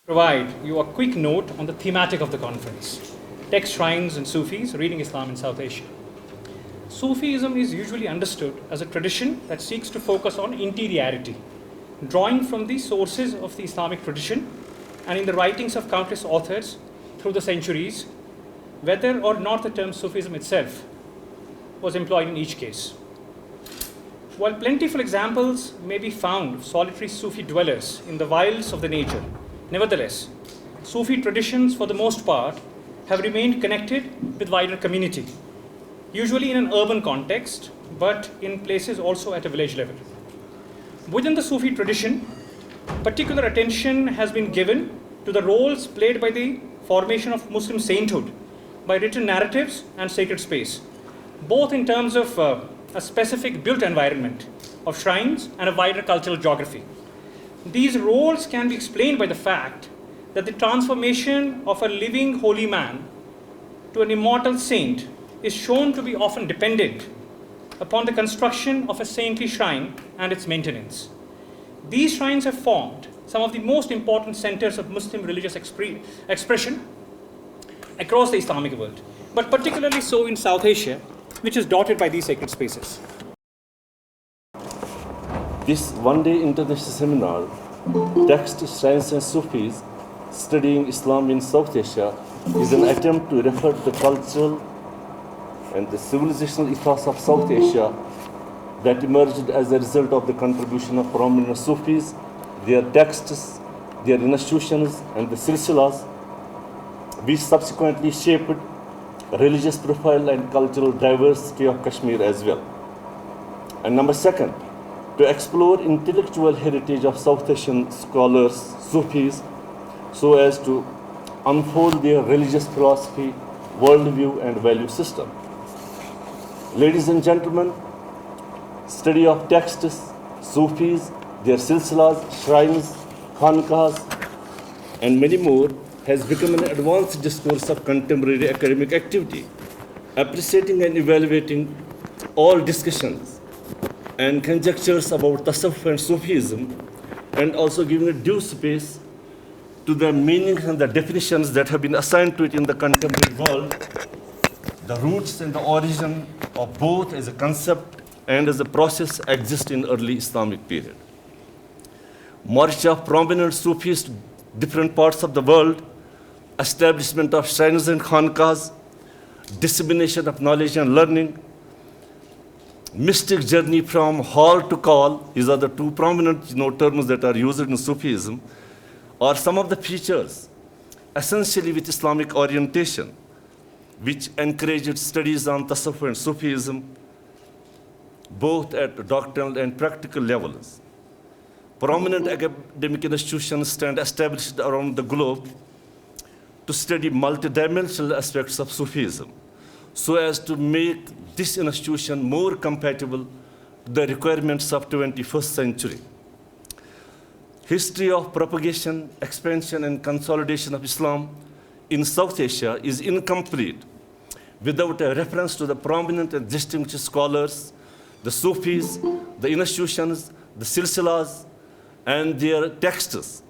Provide you a quick note on the thematic of the conference: text, shrines, and Sufis, reading Islam in South Asia. Sufism is usually understood as a tradition that seeks to focus on interiority, drawing from the sources of the Islamic tradition and in the writings of countless authors through the centuries, whether or not the term Sufism itself was employed in each case. While plentiful examples may be found of solitary Sufi dwellers in the wilds of the nature, nevertheless, Sufi traditions for the most part have remained connected with wider community, usually in an urban context, but in places also at a village level. Within the Sufi tradition, particular attention has been given to the roles played by the formation of Muslim sainthood by written narratives and sacred space, both in terms of a specific built environment of shrines and a wider cultural geography. These roles can be explained by the fact that the transformation of a living holy man to an immortal saint is shown to be often dependent upon the construction of a saintly shrine and its maintenance. These shrines have formed some of the most important centers of Muslim religious expression across the Islamic world, but particularly so in South Asia, which is dotted by these sacred spaces. This one-day international seminar, Text, Science and Sufis, Studying Islam in South Asia, is an attempt to reflect the cultural and the civilizational ethos of South Asia that emerged as a result of the contribution of prominent Sufis, their texts, their institutions, and the silsilas, which subsequently shaped religious profile and cultural diversity of Kashmir as well. And number second, to explore intellectual heritage of South Asian scholars, Sufis, so as to unfold their religious philosophy, worldview, and value system. Ladies and gentlemen, study of texts, Sufis, their silsilas, shrines, khanqahs, and many more has become an advanced discourse of contemporary academic activity, appreciating and evaluating all discussions and conjectures about Tasawwuf and Sufism, and also giving a due space to the meanings and the definitions that have been assigned to it in the contemporary world, the roots and the origin of both as a concept and as a process exist in early Islamic period. March of prominent Sufis to different parts of the world, establishment of shrines and khanqahs, dissemination of knowledge and learning, mystic journey from hall to call, these are the two prominent terms that are used in Sufism, are some of the features essentially with Islamic orientation, which encouraged studies on Tasawwuf and Sufism, both at doctrinal and practical levels. Prominent academic institutions stand established around the globe to study multidimensional aspects of Sufism, so as to make this institution more compatible to the requirements of 21st century. History of propagation, expansion, and consolidation of Islam in South Asia is incomplete without a reference to the prominent and distinguished scholars, the Sufis, the institutions, the silsilas, and their texts.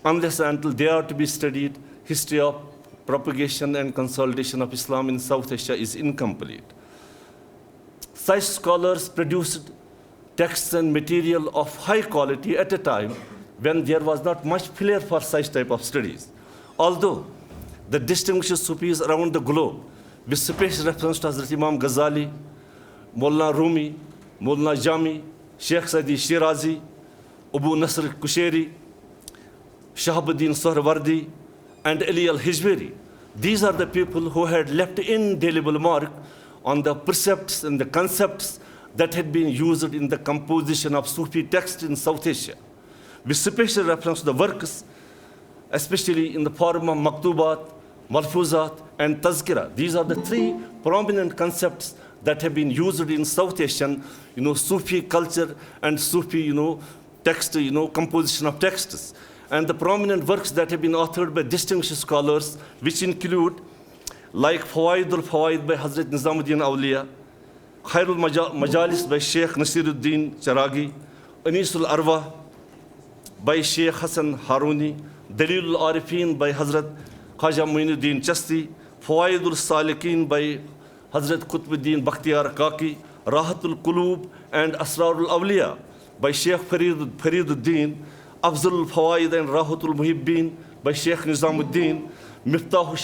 Unless and until they are to be studied, history of propagation and consolidation of Islam in South Asia is incomplete. Such scholars produced texts and material of high quality at a time when there was not much flair for such type of studies. Although the distinguished Sufis around the globe, with special reference to Hazrat Imam Ghazali, Mullah Rumi, Mullah Jami, Sheikh Saidi Shirazi, Abu Nasr Kushairi, Shahabuddin Sohrawardi, and Ali al-Hijwari. These are the people who had left indelible mark on the precepts and the concepts that had been used in the composition of Sufi texts in South Asia, with special reference to the works, especially in the form of Maktubat, Malfuzat, and Tazkira. These are the three prominent concepts that have been used in South Asian, Sufi culture and Sufi, text, composition of texts. And the prominent works that have been authored by distinguished scholars, which include, like Fawaidul Fawaid by Hazrat Nizamuddin Awliya, Khairul Majalis by Sheikh Nasiruddin Charagi, Anisul Arwa by Sheikh Hassan Haruni, Dalil al-Arifin by Hazrat Khaja Muinuddin Chasti, Fawaidul Salikin by Hazrat Qutbuddin Bakhtiyar Kaki, Rahatul Qulub and Asrarul Awliya by Sheikh Fariduddin, Afzal Fawaid and Rahatul Muhibbin by Sheikh Nizamuddin, Miftahul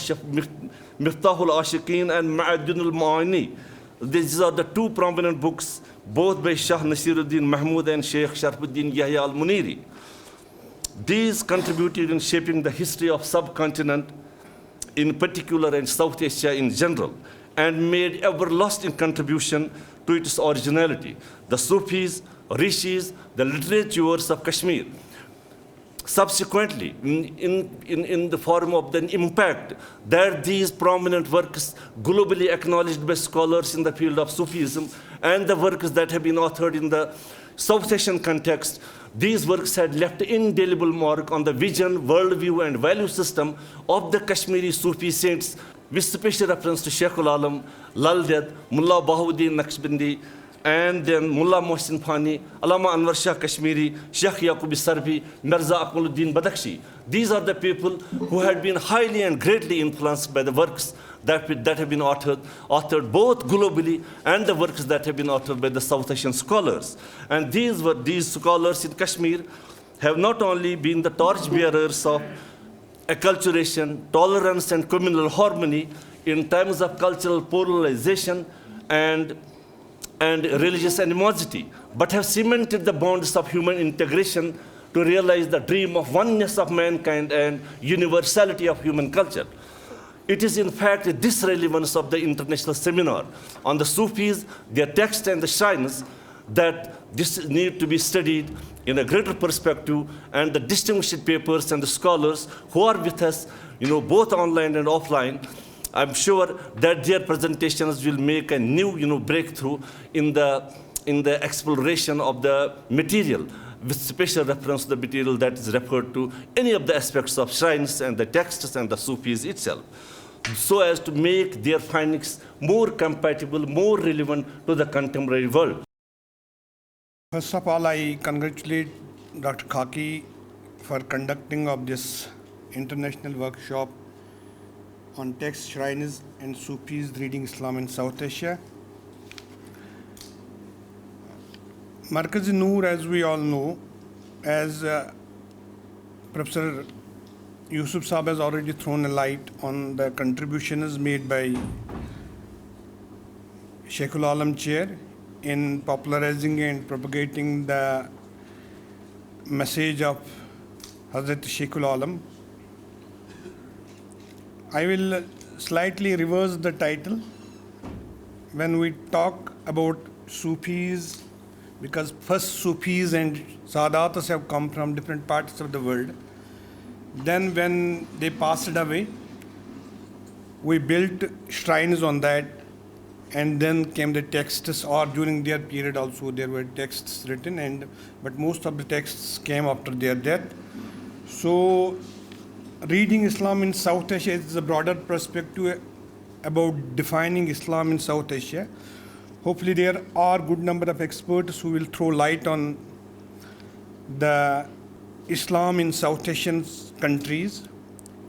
Ashiqeen and Ma'adinul Ma'ani. These are the two prominent books, both by Shah Nasiruddin Mahmud and Sheikh Sharfuddin Yahya al-Muniri. These contributed in shaping the history of subcontinent in particular and South Asia in general, and made everlasting contribution to its originality. The Sufis, Rishis, the literatures of Kashmir. Subsequently, in the form of the impact that these prominent works globally acknowledged by scholars in the field of Sufism and the works that have been authored in the South Asian context, these works had left indelible mark on the vision, worldview, and value system of the Kashmiri Sufi saints, with special reference to Sheikh-ul-Aalam, Lal Ded, Mullah Bahauddin Naqshbandi, and then Mullah Mohsin Fani, Allama Anwar Shah Kashmiri, Sheikh Yaqub Sarbi, Mirza Akmaluddin Badakhshi. These are the people who had been highly and greatly influenced by the works that have been authored both globally and the works that have been authored by the South Asian scholars. And these scholars in Kashmir have not only been the torchbearers of acculturation, tolerance, and communal harmony in times of cultural polarization and religious animosity, but have cemented the bonds of human integration to realize the dream of oneness of mankind and universality of human culture. It is in fact this relevance of the international seminar on the Sufis, their texts and the shrines, that this need to be studied in a greater perspective, and the distinguished papers and the scholars who are with us, both online and offline, I'm sure that their presentations will make a new, breakthrough in the exploration of the material, with special reference to the material that is referred to any of the aspects of shrines and the texts and the Sufis itself, so as to make their findings more compatible, more relevant to the contemporary world. First of all, I congratulate Dr. Khaki for conducting of this international workshop on text, shrines, and Sufis reading Islam in South Asia. Markaz-e-Noor, as we all know, as Professor Yusuf Saab has already thrown a light on the contributions made by Sheikh-ul-Aalam Chair in popularizing and propagating the message of Hazrat Sheikh-ul-Aalam. I will slightly reverse the title when we talk about Sufis, because first Sufis and Sadatas have come from different parts of the world. Then when they passed away, we built shrines on that, and then came the texts, or during their period also there were texts written, but most of the texts came after their death. So reading Islam in South Asia is a broader perspective about defining Islam in South Asia. Hopefully there are good number of experts who will throw light on the Islam in South Asian countries.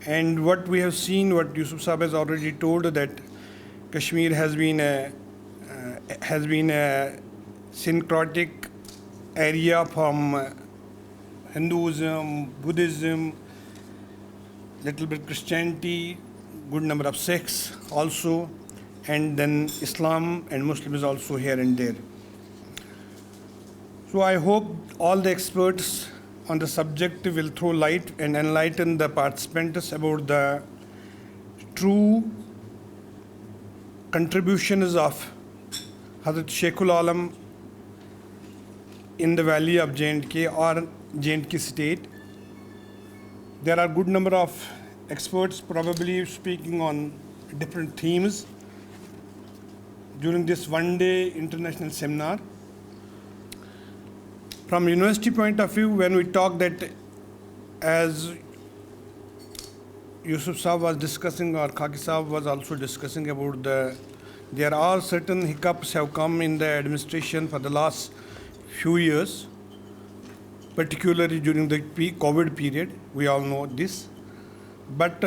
And what we have seen, what Yusuf Saab has already told, that Kashmir has been a syncretic area from Hinduism, Buddhism, little bit Christianity, good number of sects also, and then Islam and Muslim is also here and there. So I hope all the experts on the subject will throw light and enlighten the participants about the true contributions of Hazrat Sheikh-ul-Aalam in the valley of J&K or J&K state. There are good number of experts probably speaking on different themes during this one-day international seminar. From university point of view, when we talk that, as Yusuf Saab was discussing, or Khaki Saab was also discussing about there are certain hiccups have come in the administration for the last few years. particularly during the COVID period. We all know this. But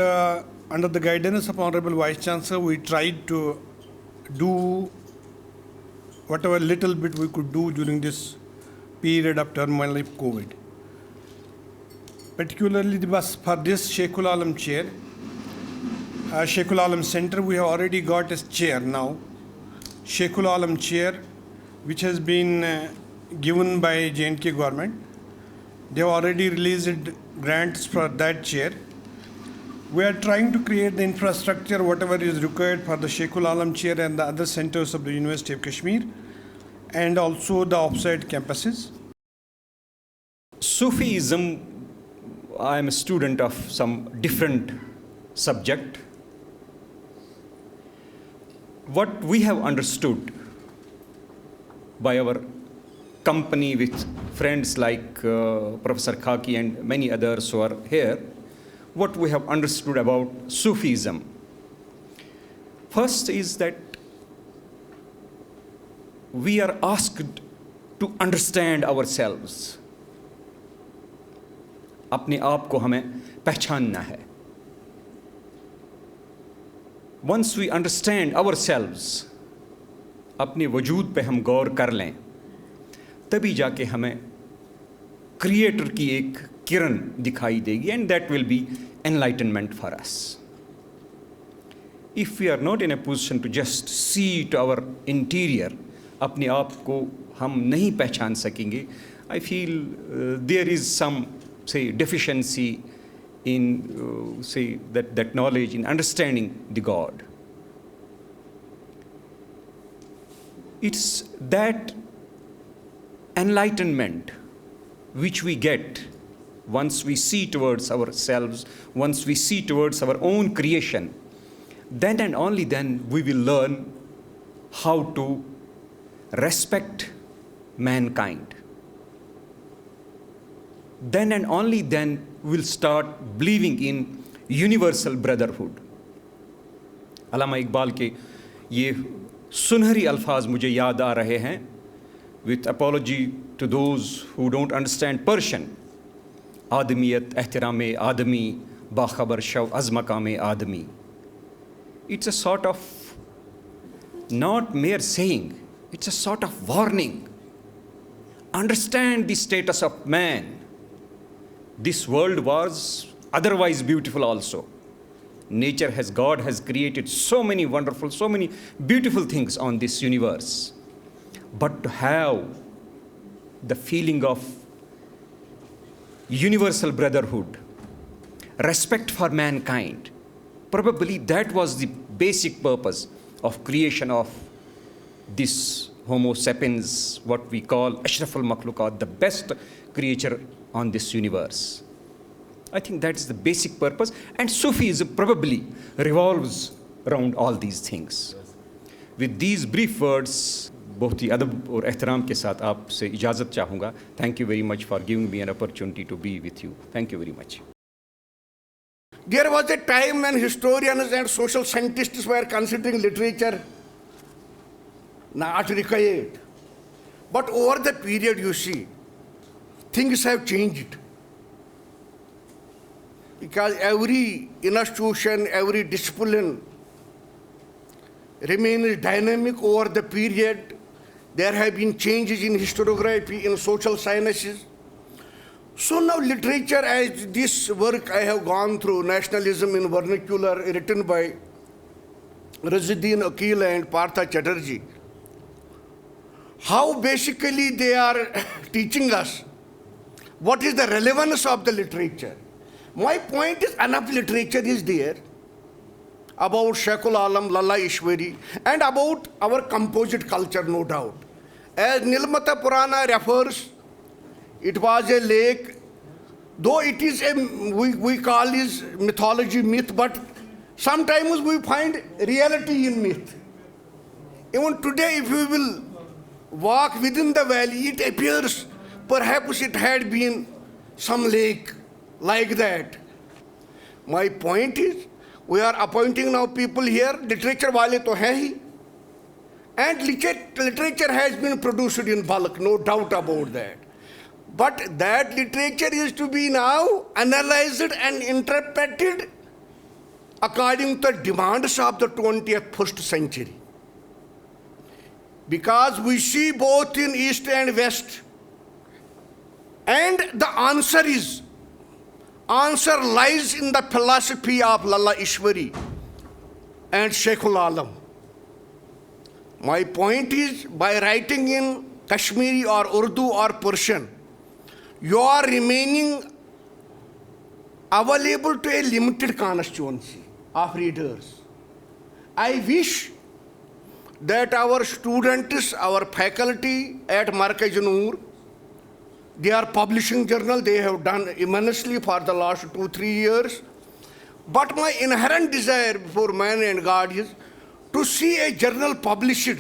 under the guidance of Honorable Vice Chancellor, we tried to do whatever little bit we could do during this period of turmoil of COVID. Particularly for this Sheikh-ul-Aalam chair, Sheikh-ul-Aalam Center, we have already got a chair now. Sheikh-ul-Aalam chair, which has been given by J&K government. They have already released grants for that chair. We are trying to create the infrastructure, whatever is required for the Sheikh-ul-Aalam chair and the other centers of the University of Kashmir, and also the offsite campuses. Sufism, I am a student of some different subject. What we have understood by our company with friends like Professor Khaki and many others who are here, what we have understood about Sufism. First is that we are asked to understand ourselves. अपने आप को हमें पहचानना है. Once we understand ourselves, अपने वजूद पे हम गौर कर लें, तभी जाके हमें क्रिएटर की एक किरण दिखाई देगी, and that will be enlightenment for us. If we are not in a position to just see to our interior, अपने आप को हम नहीं पहचान सकेंगे, I feel there is some, say, deficiency in, say, that knowledge, in understanding the God. It's that enlightenment which we get once we see towards ourselves, once we see towards our own creation, then and only then we will learn how to respect mankind. Then and only then we'll start believing in universal brotherhood. अल्लामा इकबाल के ये सुनहरी अल्फाज मुझे याद आ रहे हैं, with apology to those who don't understand Persian. आदमियत एहतराम आदमी बाखबर शव अज़ मकाम आदमी. It's a sort of not mere saying, it's a sort of warning. Understand the status of man. This world was otherwise beautiful also. Nature has, God has created so many wonderful, so many beautiful things on this universe. But to have the feeling of universal brotherhood, respect for mankind, probably that was the basic purpose of creation of this Homo sapiens, what we call Ashraful Makhlukat, the best creature on this universe. I think that's the basic purpose, and Sufism probably revolves around all these things. With these brief words, बहुत ही अदब और एहतराम के साथ आपसे इजाज़त चाहूँगा. Thank you very much for giving me an opportunity to be with you. Thank you very much. There was a time when historians and social scientists were considering literature not required. But over the period, you see, things have changed. Because every institution, every discipline remains dynamic over the period. There have been changes in historiography, in social sciences. So now literature, as this work I have gone through, Nationalism in Vernacular, written by Raziuddin Akil and Partha Chatterjee, how basically they are teaching us what is the relevance of the literature. My point is, enough literature is there about Sheikh-ul-Aalam, Lalla Ishwari, and about our composite culture, no doubt. As Nilmata Purana refers, it was a lake, though it is a, we call this mythology, myth, but sometimes we find reality in myth. Even today, if we will walk within the valley, it appears perhaps it had been some lake like that. My point is, we are appointing now people here, literature wale to hai hi, and literature has been produced in bulk, no doubt about that. But that literature is to be now analyzed and interpreted according to the demands of the 21st century. Because we see both in East and West. And the answer lies in the philosophy of Lalla Ishwari and Sheikh-ul-Aalam. My point is, by writing in Kashmiri or Urdu or Persian, you are remaining available to a limited constituency of readers. I wish that our students, our faculty at Markaz Noor, they are publishing journal, they have done immensely for the last 2-3 years. But my inherent desire before man and God is to see a journal published